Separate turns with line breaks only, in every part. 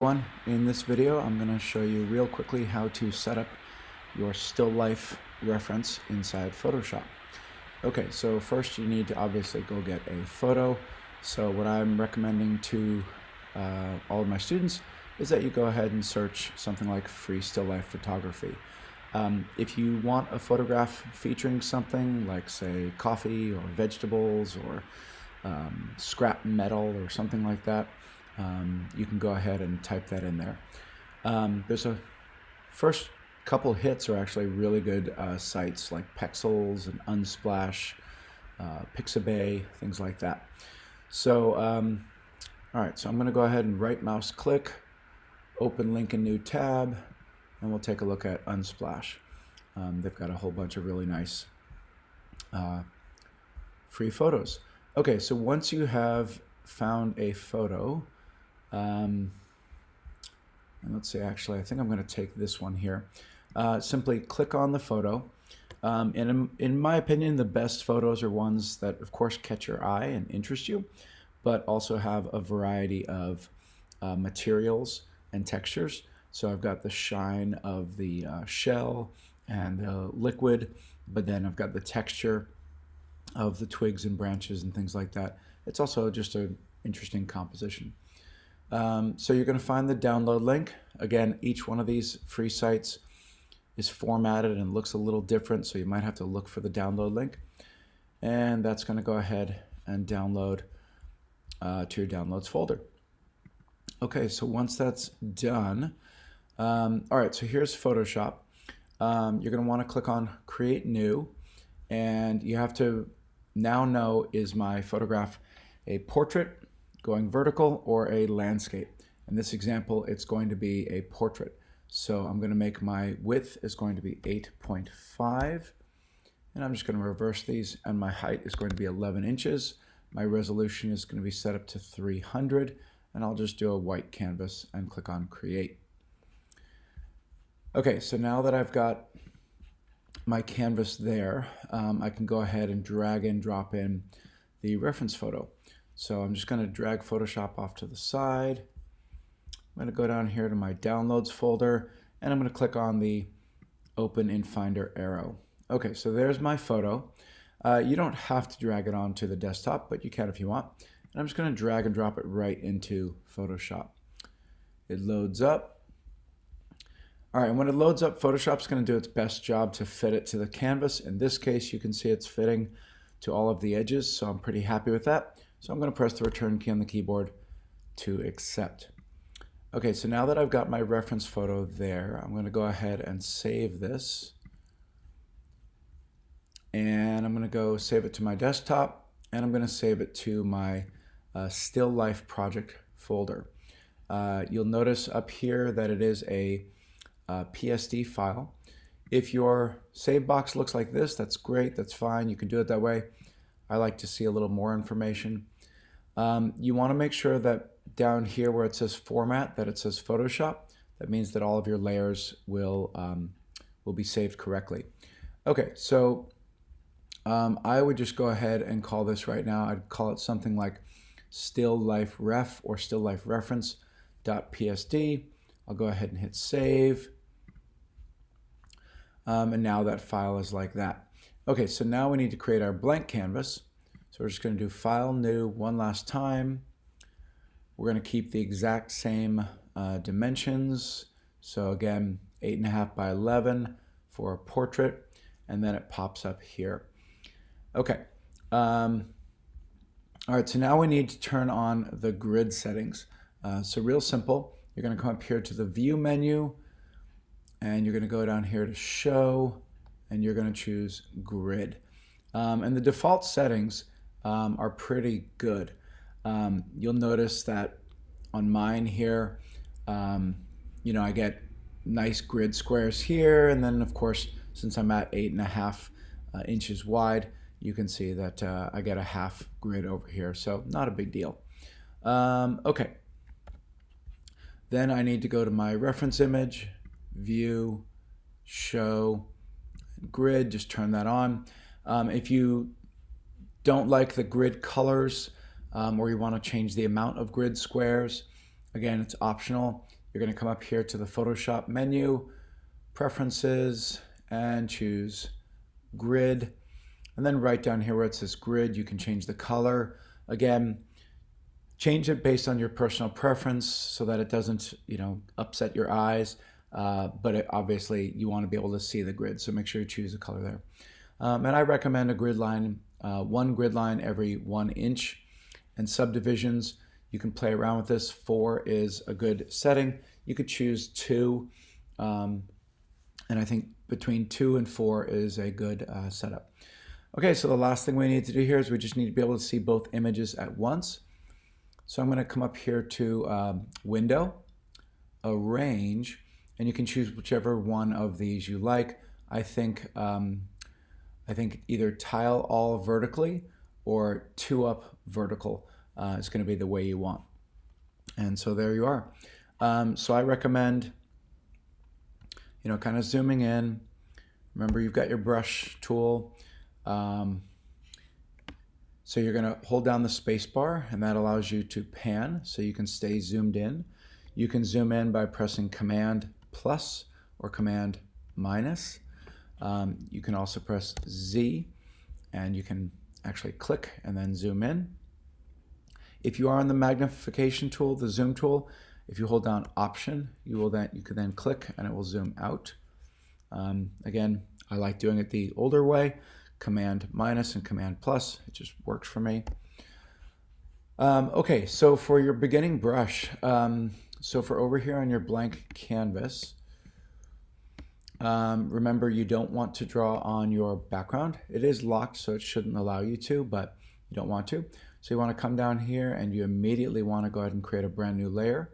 In this video, I'm going to show you real quickly how to set up your still life reference inside Photoshop. Okay, so first you need to obviously go get a photo. So what I'm recommending to all of my students is that you go ahead and search something like free still life photography. If you want a photograph featuring something like, say, coffee or vegetables or scrap metal or something like that, you can go ahead and type that in there. There's a first couple hits are actually really good sites like Pexels and Unsplash, Pixabay, things like that. So, all right, so I'm going to go ahead and right mouse click, open link in new tab, and we'll take a look at Unsplash. They've got a whole bunch of really nice free photos. Okay, so once you have found a photo, and let's see, actually, I think I'm going to take this one here. Simply click on the photo. And in my opinion, the best photos are ones that, of course, catch your eye and interest you, but also have a variety of materials and textures. So I've got the shine of the shell and the liquid, but then I've got the texture of the twigs and branches and things like that. It's also just an interesting composition. So you're going to find the download link. Again, each one of these free sites is formatted and looks a little different, so you might have to look for the download link. And that's going to go ahead and download to your downloads folder. Okay, so once that's done, all right, so here's Photoshop. You're going to want to click on Create New, and you have to now know, is my photograph a portrait going vertical or a landscape? In this example, it's going to be a portrait. So I'm going to make my width is going to be 8.5, and I'm just going to reverse these, and my height is going to be 11 inches. My resolution is going to be set up to 300, and I'll just do a white canvas and click on Create. Okay, so now that I've got my canvas there, I can go ahead and drag and drop in the reference photo. So I'm just going to drag Photoshop off to the side. I'm going to go down here to my downloads folder, and I'm going to click on the open in Finder arrow. Okay, so there's my photo. You don't have to drag it onto the desktop, but you can if you want. And I'm just going to drag and drop it right into Photoshop. It loads up. All right, and when it loads up, Photoshop's going to do its best job to fit it to the canvas. In this case, you can see it's fitting to all of the edges, so I'm pretty happy with that. So I'm going to press the return key on the keyboard to accept. Okay, so now that I've got my reference photo there, I'm going to go ahead and save this. And I'm going to go save it to my desktop, and I'm going to save it to my Still Life project folder. You'll notice up here that it is a PSD file. If your save box looks like this, that's great, that's fine, you can do it that way. I like to see a little more information. You want to make sure that down here where it says format, that it says Photoshop. That means that all of your layers will be saved correctly. Okay, so I would just go ahead and call this right now, I'd call it something like still life ref or still life reference.psd. I'll go ahead and hit save. And now that file is like that. Okay, so now we need to create our blank canvas. So we're just going to do File, New, one last time. We're going to keep the exact same dimensions. So again, 8.5 by 11 for a portrait, and then it pops up here. Okay. All right, so now we need to turn on the grid settings. So real simple. You're going to come up here to the View menu, and you're going to go down here to Show, and you're going to choose Grid. And the default settings are pretty good. You'll notice that on mine here, I get nice grid squares here, and then of course, since I'm at 8.5 inches wide, you can see that I get a half grid over here, so not a big deal. Okay. Then I need to go to my reference image, View, Show, Grid, just turn that on. If you don't like the grid colors, or you want to change the amount of grid squares, Again, it's optional. You're going to come up here to the Photoshop menu, Preferences, and choose Grid. And then right down here where it says Grid, you can change the color. Again, change it based on your personal preference so that it doesn't, upset your eyes. But obviously you want to be able to see the grid, so make sure you choose a color there. And I recommend a grid line, one grid line every 1 inch. And subdivisions, you can play around with this. 4 is a good setting. You could choose 2, and I think between 2 and 4 is a good setup. Okay, so the last thing we need to do here is we just need to be able to see both images at once. So I'm going to come up here to Window, Arrange, and you can choose whichever one of these you like. I think either tile all vertically or 2 up vertical is going to be the way you want. And so there you are. So I recommend, kind of zooming in. Remember, you've got your brush tool. So you're going to hold down the space bar, and that allows you to pan so you can stay zoomed in. You can zoom in by pressing Command plus or Command minus. You can also press Z, and you can actually click and then zoom in. If you are on the magnification tool, the zoom tool, if you hold down Option, you can then click and it will zoom out. Again, I like doing it the older way, Command minus and Command plus. It just works for me. Okay, so for your beginning brush, so for over here on your blank canvas, remember you don't want to draw on your background. It is locked, so it shouldn't allow you to, but you don't want to. So you want to come down here and you immediately want to go ahead and create a brand new layer.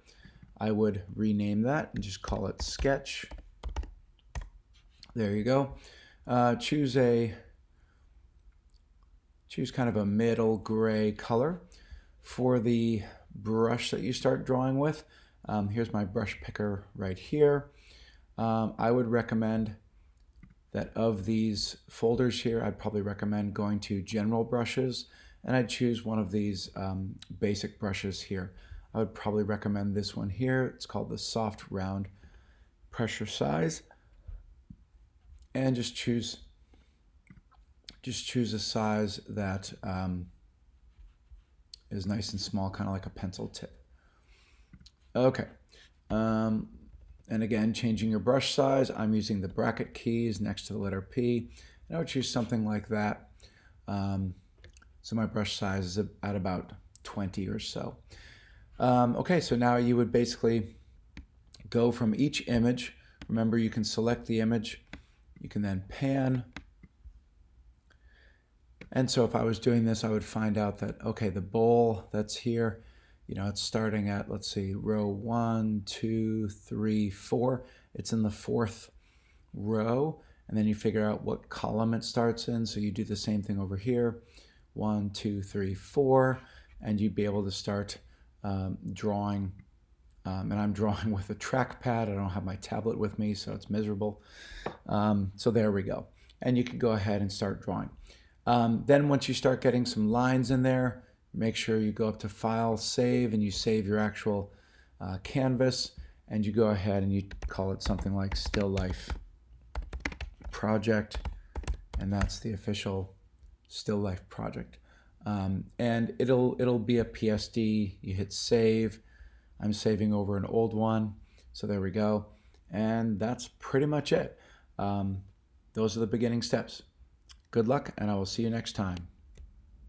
I would rename that and just call it Sketch. There you go. Choose kind of a middle gray color. For the brush that you start drawing with, here's my brush picker right here. I would recommend that of these folders here, I'd probably recommend going to General Brushes, and I'd choose one of these basic brushes here. I would probably recommend this one here. It's called the Soft Round Pressure Size. And just choose a size that is nice and small, kind of like a pencil tip. Okay. And again, changing your brush size, I'm using the bracket keys next to the letter P. And I would choose something like that. So my brush size is at about 20 or so. Okay, so now you would basically go from each image. Remember, you can select the image. You can then pan. And so if I was doing this, I would find out that, okay, the bowl that's here, it's starting at, let's see, row 1, 2, 3, 4. It's in the 4th row. And then you figure out what column it starts in. So you do the same thing over here. 1, 2, 3, 4. And you'd be able to start drawing. And I'm drawing with a trackpad. I don't have my tablet with me, so it's miserable. So there we go. And you can go ahead and start drawing. Then once you start getting some lines in there, make sure you go up to File, Save, and you save your actual canvas. And you go ahead and you call it something like Still Life Project. And that's the official Still Life Project. And it'll be a PSD. You hit Save. I'm saving over an old one. So there we go. And that's pretty much it. Those are the beginning steps. Good luck, and I will see you next time.